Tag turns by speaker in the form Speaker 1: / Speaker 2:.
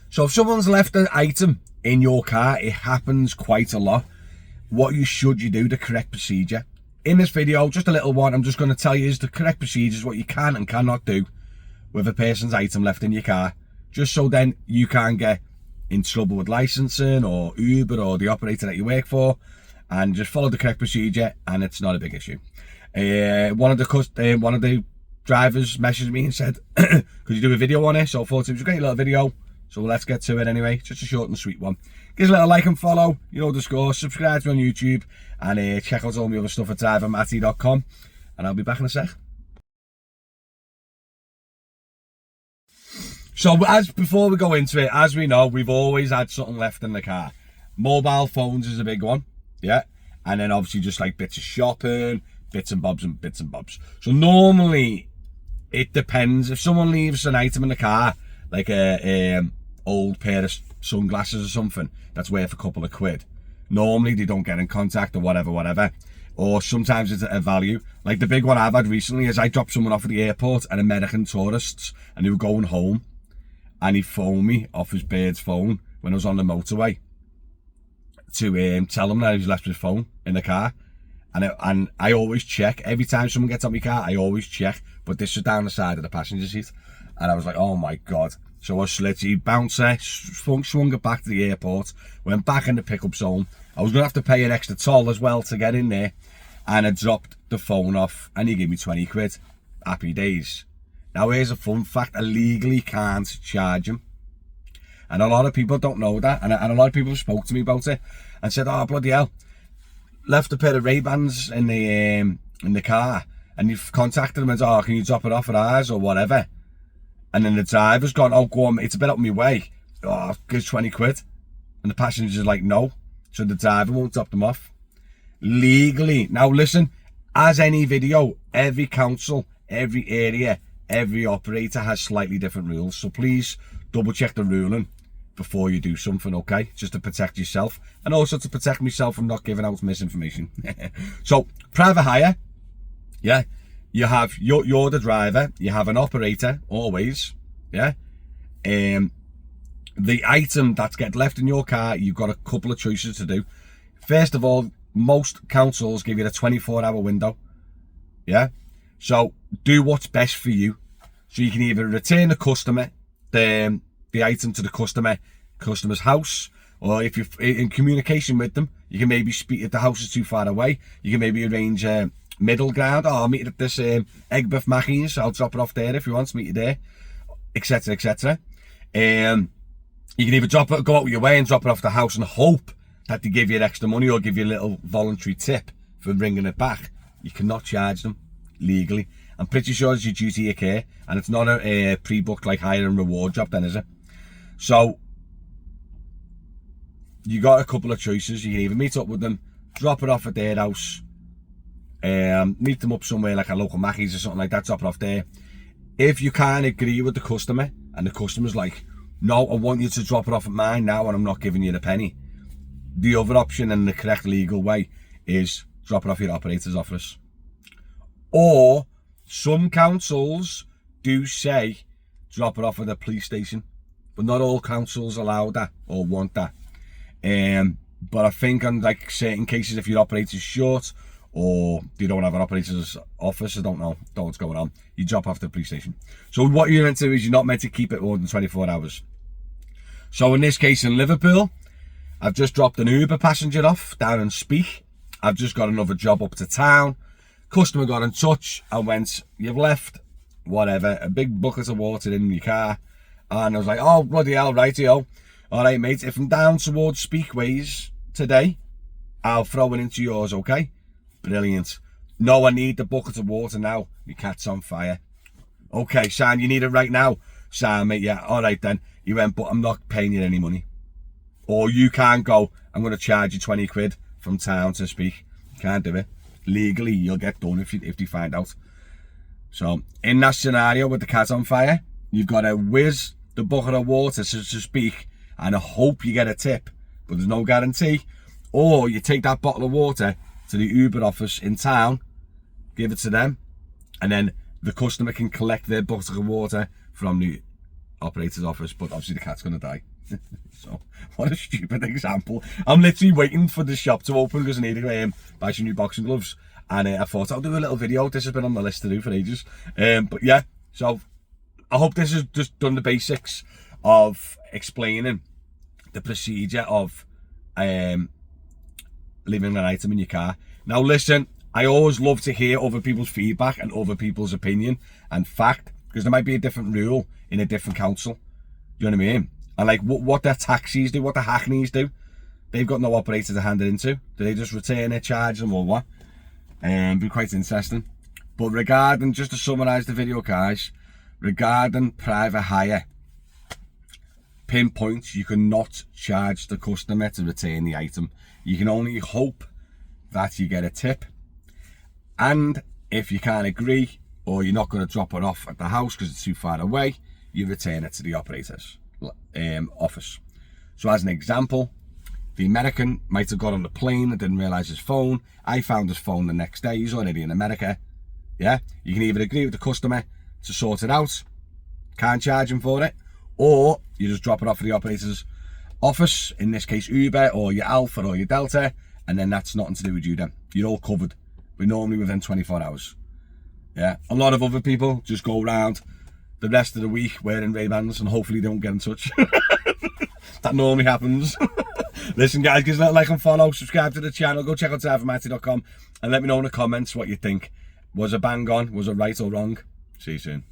Speaker 1: So if someone's left an item in your car, it happens quite a lot. What should you do, the correct procedure? In this video, just a little one, I'm just going to tell you is the correct procedures, what you can and cannot do with a person's item left in your car, just so then you can't get in trouble with licensing or Uber or the operator that you work for, and just follow the correct procedure and it's not a big issue. One of the drivers messaged me and said, could you do a video on it? So I thought it was a great little video, so let's get to it anyway. Just a short and sweet one. Give us a little like and follow, you know the score. Subscribe to me on YouTube and check out all my other stuff at drivermatty.com, and I'll be back in a sec. So before we go into it, as we know, we've always had something left in the car. Mobile phones is a big one, yeah, and then obviously just like bits of shopping, bits and bobs. So normally it depends. If someone leaves an item in the car, like a old pair of sunglasses or something that's worth a couple of quid, normally they don't get in contact or whatever, or sometimes it's a value. Like the big one I've had recently is I dropped someone off at the airport, an American tourists, and they were going home, and he phoned me off his bird's phone when I was on the motorway to tell him that he's left his phone in the car. And I always check, every time someone gets on my car, I always check, but this was down the side of the passenger seat. And I was like, oh my God. So I slid, he bounced there, swung it back to the airport, went back in the pickup zone. I was going to have to pay an extra toll as well to get in there. And I dropped the phone off and he gave me 20 quid. Happy days. Now here's a fun fact, I legally can't charge him. And a lot of people don't know that. And a lot of people spoke to me about it and said, oh bloody hell. Left a pair of Ray-Bans in the car, and you've contacted them and said, oh, can you drop it off at ours or whatever? And then the driver's gone, oh, go on, it's a bit up my way. Oh, give 20 quid. And the passenger's like, no. So the driver won't drop them off. Legally. Now listen, as any video, every council, every area, every operator has slightly different rules. So please double check the ruling before you do something, okay? Just to protect yourself and also to protect myself from not giving out misinformation. So private hire, yeah, you're the driver, you have an operator always, yeah. The item that gets left in your car, you've got a couple of choices to do. First of all, most councils give you a 24-hour window, yeah. So do what's best for you. So you can either return the customer the item to the customer's house, or if you're in communication with them, you can maybe speak if the house is too far away. You can maybe arrange a middle ground. Oh, I'll meet at this egg buff Mackey's. I'll drop it off there if you want to meet you there, etc., etc. You can either go out your way and drop it off the house and hope that they give you extra money or give you a little voluntary tip for bringing it back. You cannot charge them legally. I'm pretty sure it's your duty of care, and it's not a pre-booked like hire and reward job then, is it? So you got a couple of choices. You can either meet up with them, drop it off at their house, meet them up somewhere like a local Mackey's or something like that, drop it off there. If you can't agree with the customer and the customer's like, no, I want you to drop it off at mine now and I'm not giving you the penny, the other option and the correct legal way is drop it off your operator's office. Or some councils do say drop it off at the police station, but not all councils allow that or want that. But I think on like certain cases, if your operator's short or you don't have an operator's office, I don't know what's going on, you drop off the police station. So what you're meant to do is you're not meant to keep it more than 24 hours. So in this case in Liverpool, I've just dropped an Uber passenger off down in Speak. I've just got another job up to town. Customer got in touch and went, you've left whatever, a big bucket of water in your car. And I was like, oh bloody hell, rightio. All right mate, if I'm down towards Speakways today, I'll throw it into yours, okay? Brilliant. No, I need the bucket of water now. My cat's on fire. Okay, Sam, you need it right now. Sam, mate, yeah, all right then. He went, but I'm not paying you any money. Or you can't go, I'm going to charge you 20 quid from town to Speak. You can't do it. Legally, you'll get done if they find out. So, in that scenario with the cat on fire, you've got to whiz the bucket of water to Speak and I hope you get a tip, but there's no guarantee. Or you take that bottle of water to the Uber office in town, give it to them, and then the customer can collect their bucket of water from the operator's office, but obviously the cat's gonna die. So what a stupid example. I'm literally waiting for the shop to open because I need to buy some new boxing gloves, and I thought I'll do a little video. This has been on the list to do for ages. But yeah, so I hope this has just done the basics of explaining the procedure of leaving an item in your car. Now listen, I always love to hear other people's feedback and other people's opinion and fact, because there might be a different rule in a different council. Do you know what I mean? And like what their taxis do, what the hackneys do. They've got no operator to hand it into. Do they just return it, charge them, or what? Be quite interesting. But regarding, just to summarise the video, guys, regarding private hire, pinpoint, you cannot charge the customer to return the item. You can only hope that you get a tip. And if you can't agree, or you're not going to drop it off at the house because it's too far away, you return it to the operator's office. So as an example, the American might have got on the plane and didn't realise his phone. I found his phone the next day. He's already in America. Yeah, you can either agree with the customer to sort it out, can't charge him for it, or you just drop it off at the operator's office, in this case Uber or your Alpha or your Delta, and then that's nothing to do with you then. You're all covered. We're normally within 24 hours. Yeah, a lot of other people just go around the rest of the week wearing Ray-Bans and hopefully don't get in touch. That normally happens. Listen guys, give us a like and follow, subscribe to the channel, go check out Matty.com and let me know in the comments what you think. Was it bang on? Was it right or wrong? See you soon.